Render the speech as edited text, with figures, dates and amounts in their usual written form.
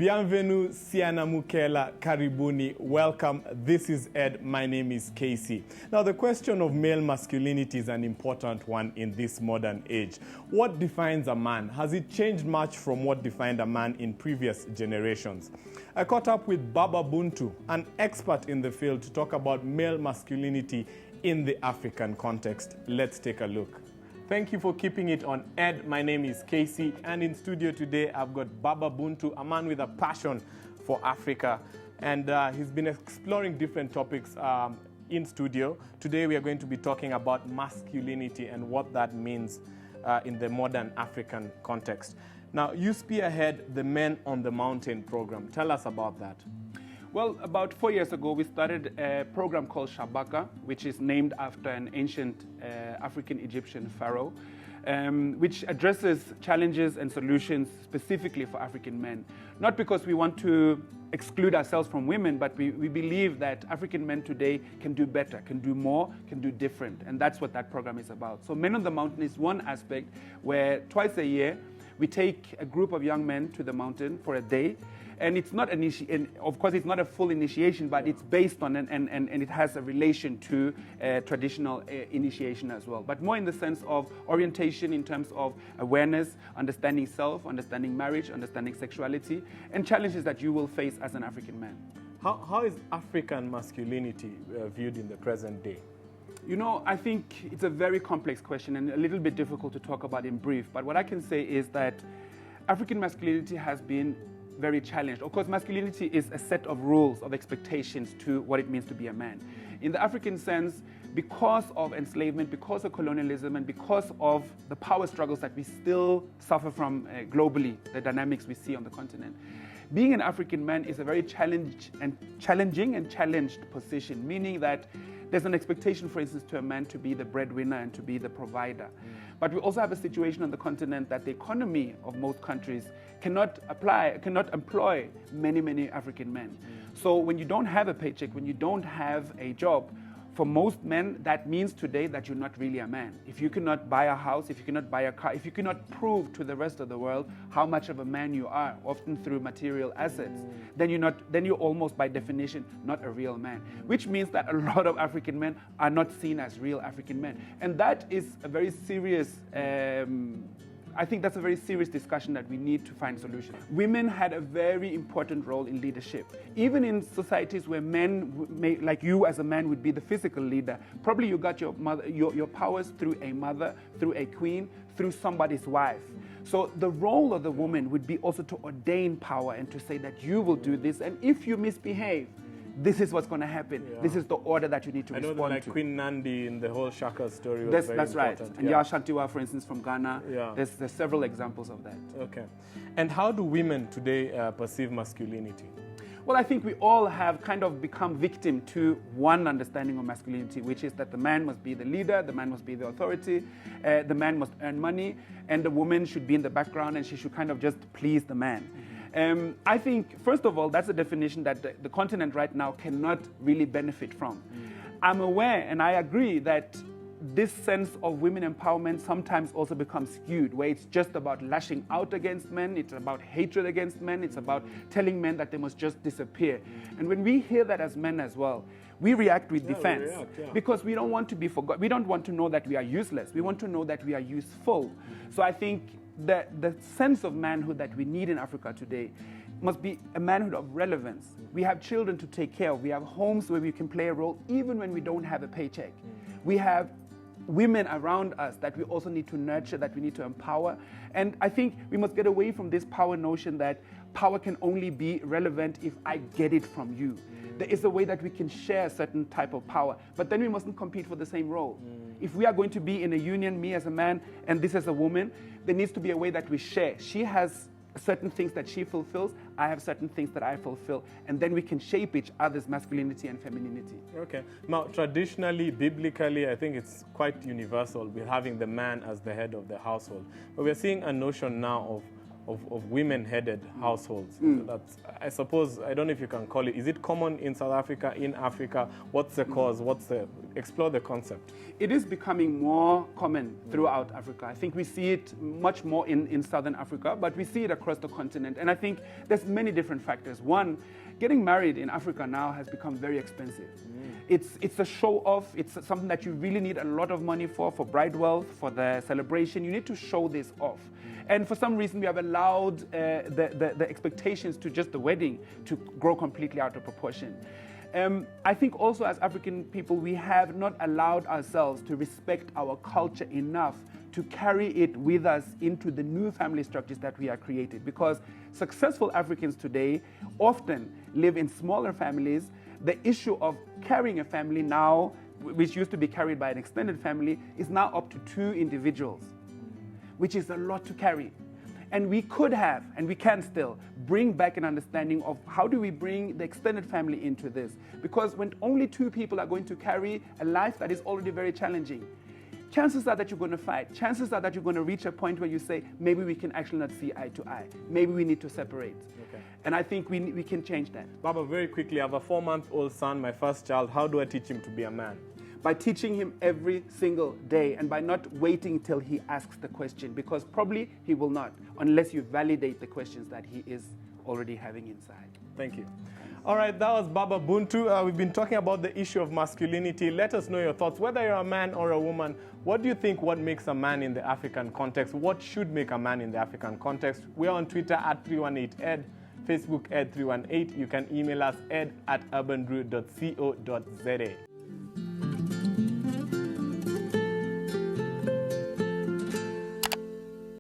Bienvenue, Siana Mukela, Karibuni, welcome. This is Ed, my name is KC. Now, the question of male masculinity is an important one in this modern age. What defines a man? Has it changed much from what defined a man in previous generations? I caught up with Baba Buntu, an expert in the field, to talk about male masculinity in the African context. Let's take a look. Thank you for keeping it on Ed. My name is Casey, and in studio today I've got Baba Buntu, a man with a passion for Africa, and he's been exploring different topics in studio. Today we are going to be talking about masculinity and what that means in the modern African context. Now, you spearhead the Men on the Mountain program. Tell us about that. Well, about 4 years ago, we started a program called Shabaka, which is named after an ancient African Egyptian pharaoh, which addresses challenges and solutions specifically for African men. Not because we want to exclude ourselves from women, but we believe that African men today can do better, can do more, can do different. And that's what that program is about. So Men on the Mountain is one aspect where twice a year, we take a group of young men to the mountain for a day. And it's not of course, it's not a full initiation, but it's based on and it has a relation to traditional initiation as well. But more in the sense of orientation in terms of awareness, understanding self, understanding marriage, understanding sexuality, and challenges that you will face as an African man. How is African masculinity viewed in the present day? You know, I think it's a very complex question and a little bit difficult to talk about in brief. But what I can say is that African masculinity has been very challenged. Of course, masculinity is a set of rules, of expectations to what it means to be a man. In the African sense, because of enslavement, because of colonialism, and because of the power struggles that we still suffer from globally, the dynamics we see on the continent, being an African man is a very challenging and challenged position, meaning that there's an expectation, for instance, to a man to be the breadwinner and to be the provider. But we also have a situation on the continent that the economy of most countries cannot employ many African men. So when you don't have a paycheck, when you don't have a job, for most men, that means today that you're not really a man. If you cannot buy a house, if you cannot buy a car, if you cannot prove to the rest of the world how much of a man you are, often through material assets, then you're almost by definition not a real man. Which means that a lot of African men are not seen as real African men. And that is a very serious I think that's a very serious discussion that we need to find solutions. Women had a very important role in leadership. Even in societies where men, like you as a man, would be the physical leader, probably you got your powers through a mother, through a queen, through somebody's wife. So the role of the woman would be also to ordain power and to say that you will do this, and if you misbehave, this is what's going to happen. Yeah. This is the order that you need to respond to. I know that Queen Nandi in the whole Shaka story was very That's right. important. And Yaa Ashanti, for instance, from Ghana. Yeah. There's several examples of that. Okay. And how do women today perceive masculinity? Well, I think we all have kind of become victim to one understanding of masculinity, which is that the man must be the leader, the man must be the authority, the man must earn money, and the woman should be in the background and she should kind of just please the man. I think, first of all, that's a definition that the continent right now cannot really benefit from. I'm aware and I agree that this sense of women empowerment sometimes also becomes skewed, where it's just about lashing out against men, it's about hatred against men, it's about telling men that they must just disappear. And when we hear that as men as well, we react with defense because we don't want to be forgotten. We don't want to know that we are useless. We want to know that we are useful. So I think that the sense of manhood that we need in Africa today must be a manhood of relevance. We have children to take care of. We have homes where we can play a role even when we don't have a paycheck. We have women around us that we also need to nurture, that we need to empower. And I think we must get away from this power notion that power can only be relevant if I get it from you. There is a way that we can share a certain type of power, but then we mustn't compete for the same role. If we are going to be in a union, me as a man and this as a woman, there needs to be a way that we share. She has certain things that she fulfills, I have certain things that I fulfill, and then we can shape each other's masculinity and femininity. Okay. Now, traditionally, biblically, I think it's quite universal with having the man as the head of the household. But we're seeing a notion now of of women-headed households. That's, I suppose, I don't know if you can call it, is it common in South Africa, in Africa? What's the cause? Explore the concept. It is becoming more common throughout Africa. I think we see it much more in Southern Africa, but we see it across the continent. And I think there's many different factors. One, getting married in Africa now has become very expensive. It's a show off. It's something that you really need a lot of money for bride wealth, for the celebration. You need to show this off. And for some reason, we have allowed the expectations to just the wedding to grow completely out of proportion. I think also as African people, we have not allowed ourselves to respect our culture enough to carry it with us into the new family structures that we are created. Because successful Africans today often live in smaller families. The issue of carrying a family now, which used to be carried by an extended family, is now up to 2 individuals, which is a lot to carry. And we could have, and we can still, bring back an understanding of how do we bring the extended family into this. Because when only 2 people are going to carry a life that is already very challenging, chances are that you're going to fight. Chances are that you're going to reach a point where you say, maybe we can actually not see eye to eye. Maybe we need to separate. Okay. And I think we can change that. Baba, very quickly, I have a 4-month-old son, my first child. How do I teach him to be a man? By teaching him every single day and by not waiting till he asks the question, because probably he will not, unless you validate the questions that he is already having inside. Thank you. All right, that was Baba Buntu. We've been talking about the issue of masculinity. Let us know your thoughts. Whether you're a man or a woman, what do you think what makes a man in the African context? What should make a man in the African context? We're on Twitter at 318ed, Facebook ed318. You can email us ed@urbanbrew.co.za.